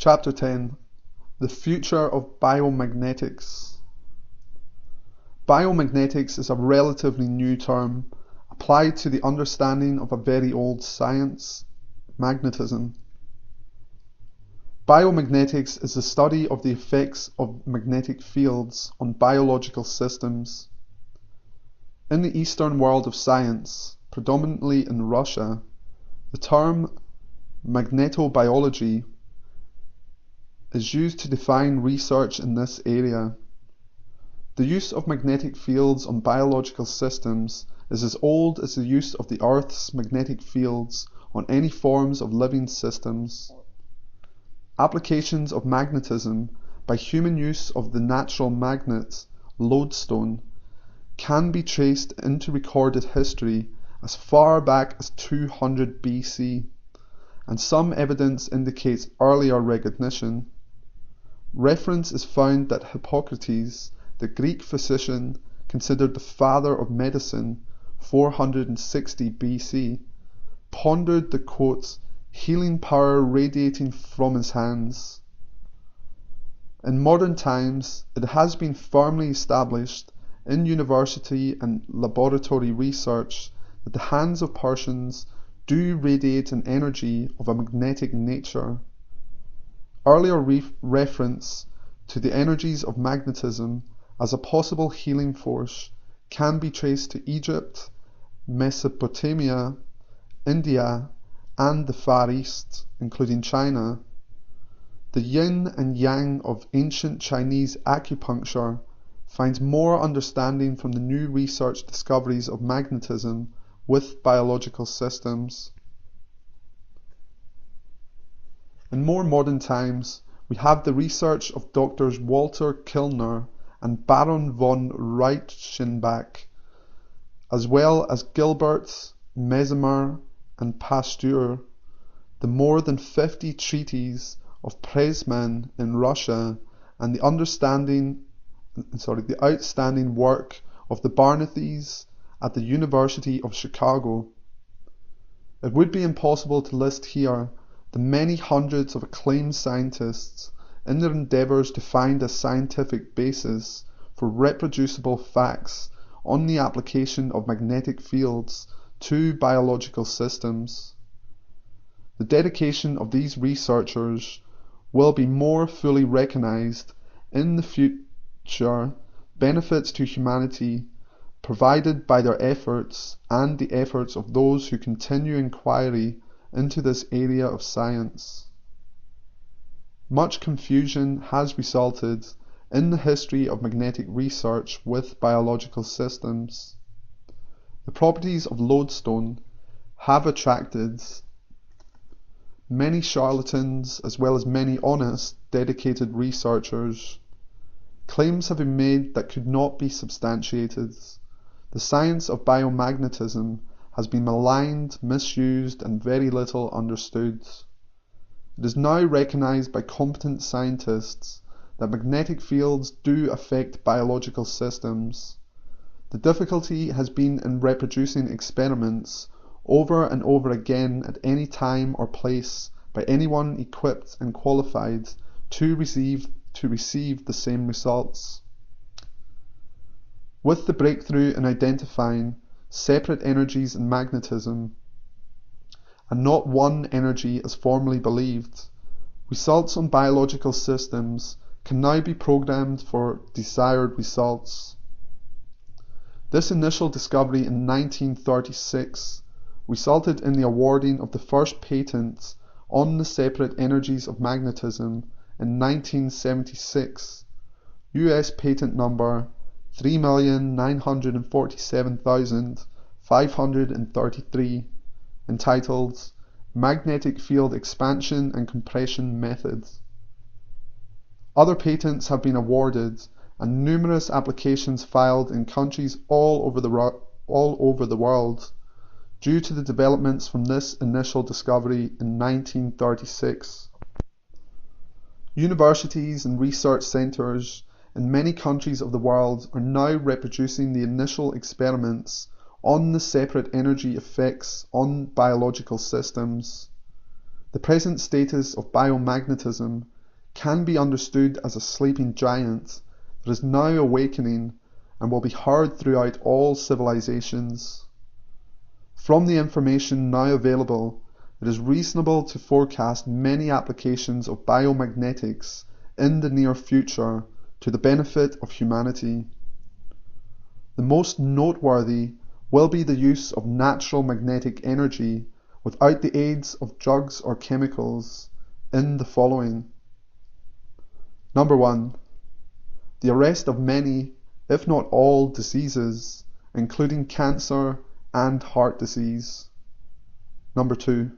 Chapter 10: The Future of Biomagnetics. Biomagnetics is a relatively new term applied to the understanding of a very old science, magnetism. Biomagnetics is the study of the effects of magnetic fields on biological systems. In the Eastern world of science, predominantly in Russia, the term magnetobiology is used to define research in this area. The use of magnetic fields on biological systems is as old as the use of the Earth's magnetic fields on any forms of living systems. Applications of magnetism by human use of the natural magnet, lodestone, can be traced into recorded history as far back as 200 BC, and some evidence indicates earlier recognition. Reference is found that Hippocrates, the Greek physician considered the father of medicine 460 BC, pondered the quote, healing power radiating from his hands. In modern times, it has been firmly established in university and laboratory research that the hands of persons do radiate an energy of a magnetic nature. Earlier reference to the energies of magnetism as a possible healing force can be traced to Egypt, Mesopotamia, India, and the Far East, including China. The yin and yang of ancient Chinese acupuncture finds more understanding from the new research discoveries of magnetism with biological systems. In more modern times, we have the research of Drs. Walter Kilner and Baron von Reichenbach, as well as Gilbert, Mesmer, and Pasteur, the more than 50 treatises of Presman in Russia, and the outstanding work of the Barnethys at the University of Chicago. It would be impossible to list here the many hundreds of acclaimed scientists in their endeavours to find a scientific basis for reproducible facts on the application of magnetic fields to biological systems. The dedication of these researchers will be more fully recognized in the future benefits to humanity provided by their efforts and the efforts of those who continue inquiry into this area of science. Much confusion has resulted in the history of magnetic research with biological systems. The properties of lodestone have attracted many charlatans as well as many honest, dedicated researchers. Claims have been made that could not be substantiated. The science of biomagnetism has been maligned, misused, and very little understood. It is now recognized by competent scientists that magnetic fields do affect biological systems. The difficulty has been in reproducing experiments over and over again at any time or place by anyone equipped and qualified to receive the same results. With the breakthrough in identifying separate energies in magnetism, and not one energy as formerly believed, results on biological systems can now be programmed for desired results. This initial discovery in 1936 resulted in the awarding of the first patent on the separate energies of magnetism in 1976, US patent number 3,947,533, entitled Magnetic Field Expansion and Compression Methods. Other patents have been awarded and numerous applications filed in countries all over the world due to the developments from this initial discovery in 1936. Universities and research centres in many countries of the world are now reproducing the initial experiments on the separate energy effects on biological systems. The present status of biomagnetism can be understood as a sleeping giant that is now awakening and will be heard throughout all civilizations. From the information now available, it is reasonable to forecast many applications of biomagnetics in the near future to the benefit of humanity. The most noteworthy will be the use of natural magnetic energy without the aids of drugs or chemicals in the following. Number 1. The arrest of many, if not all, diseases, including cancer and heart disease. Number 2.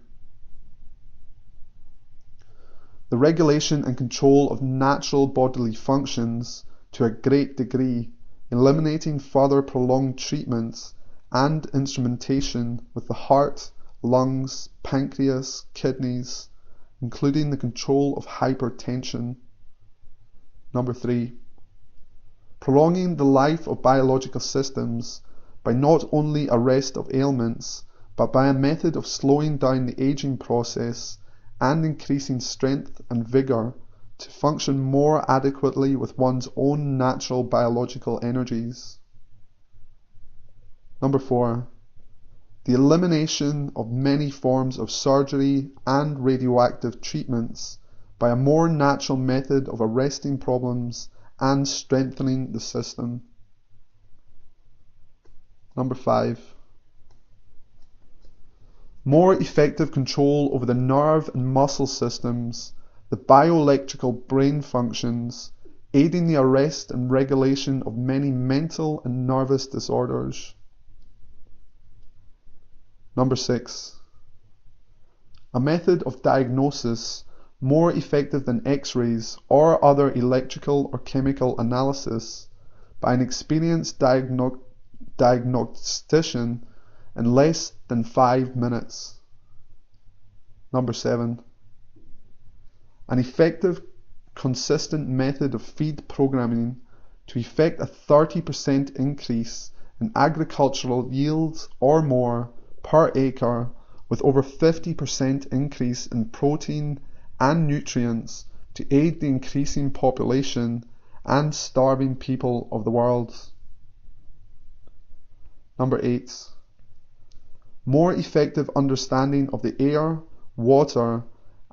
The regulation and control of natural bodily functions to a great degree, eliminating further prolonged treatments and instrumentation with the heart, lungs, pancreas, kidneys, including the control of hypertension. Number 3. Prolonging the life of biological systems by not only arrest of ailments, but by a method of slowing down the aging process and increasing strength and vigour to function more adequately with one's own natural biological energies. Number 4. The elimination of many forms of surgery and radioactive treatments by a more natural method of arresting problems and strengthening the system. Number 5. More effective control over the nerve and muscle systems, the bioelectrical brain functions, aiding the arrest and regulation of many mental and nervous disorders. Number 6. A method of diagnosis more effective than X-rays or other electrical or chemical analysis by an experienced diagnostician in less than 5 minutes. Number 7. An effective, consistent method of feed programming to effect a 30% increase in agricultural yields or more per acre, with over 50% increase in protein and nutrients to aid the increasing population and starving people of the world. Number 8. More effective understanding of the air, water,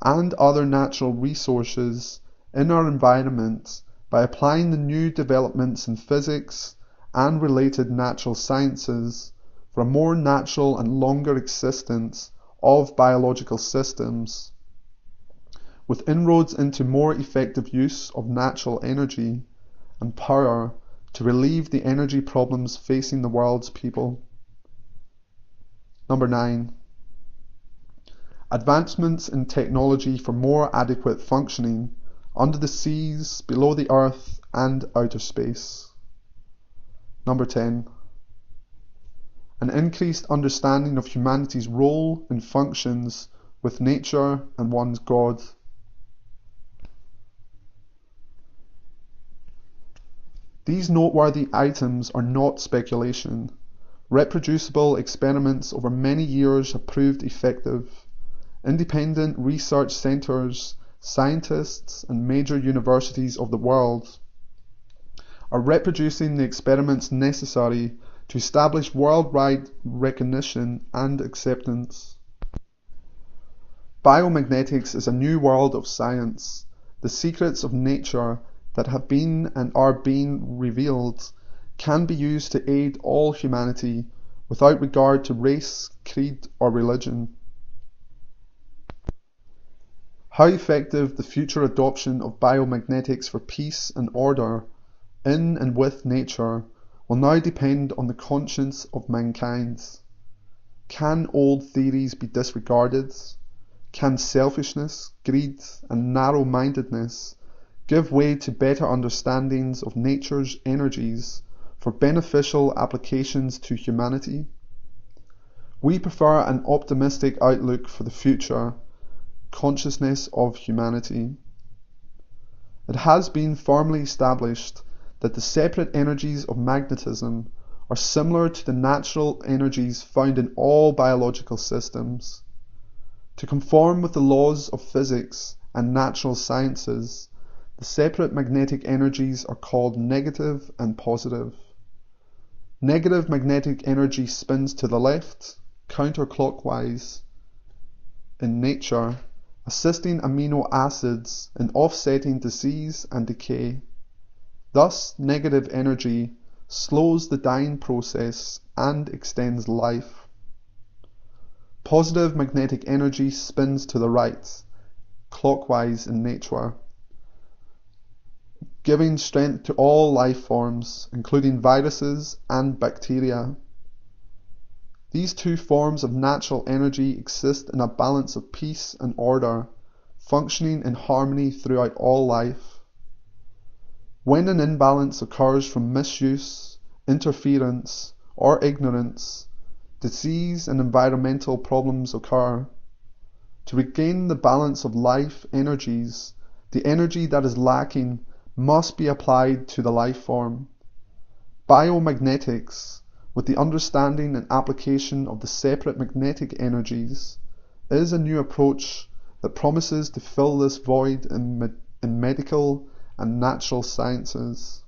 and other natural resources in our environment by applying the new developments in physics and related natural sciences for a more natural and longer existence of biological systems, with inroads into more effective use of natural energy and power to relieve the energy problems facing the world's people. Number 9. Advancements in technology for more adequate functioning under the seas, below the earth, and outer space. Number 10. An increased understanding of humanity's role and functions with nature and one's God. These noteworthy items are not speculation. Reproducible experiments over many years have proved effective. Independent research centres, scientists, and major universities of the world are reproducing the experiments necessary to establish worldwide recognition and acceptance. Biomagnetics is a new world of science. The secrets of nature that have been and are being revealed can be used to aid all humanity without regard to race, creed, or religion. How effective the future adoption of biomagnetics for peace and order in and with nature will now depend on the conscience of mankind. Can old theories be disregarded? Can selfishness, greed, and narrow-mindedness give way to better understandings of nature's energies for beneficial applications to humanity? We prefer an optimistic outlook for the future consciousness of humanity. It has been firmly established that the separate energies of magnetism are similar to the natural energies found in all biological systems. To conform with the laws of physics and natural sciences, The separate magnetic energies are called negative and positive. Negative magnetic energy spins to the left, counterclockwise in nature, assisting amino acids in offsetting disease and decay. Thus, negative energy slows the dying process and extends life. Positive magnetic energy spins to the right, clockwise in nature, giving strength to all life forms, including viruses and bacteria. These two forms of natural energy exist in a balance of peace and order, functioning in harmony throughout all life. When an imbalance occurs from misuse, interference, or ignorance, disease and environmental problems occur. To regain the balance of life energies, the energy that is lacking must be applied to the life form. Biomagnetics, with the understanding and application of the separate magnetic energies, is a new approach that promises to fill this void in medical and natural sciences.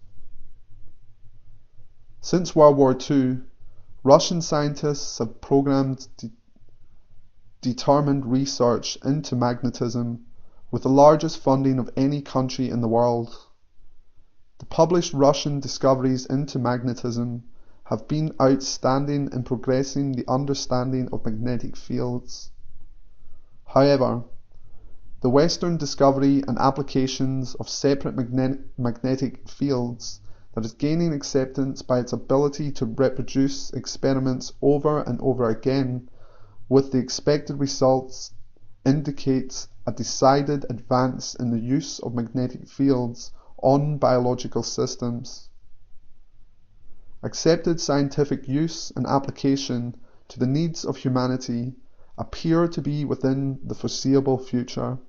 Since World War II, Russian scientists have programmed determined research into magnetism, with the largest funding of any country in the world. The published Russian discoveries into magnetism have been outstanding in progressing the understanding of magnetic fields. However, the Western discovery and applications of separate magnetic fields that is gaining acceptance by its ability to reproduce experiments over and over again with the expected results indicates a decided advance in the use of magnetic fields on biological systems. Accepted scientific use and application to the needs of humanity appear to be within the foreseeable future.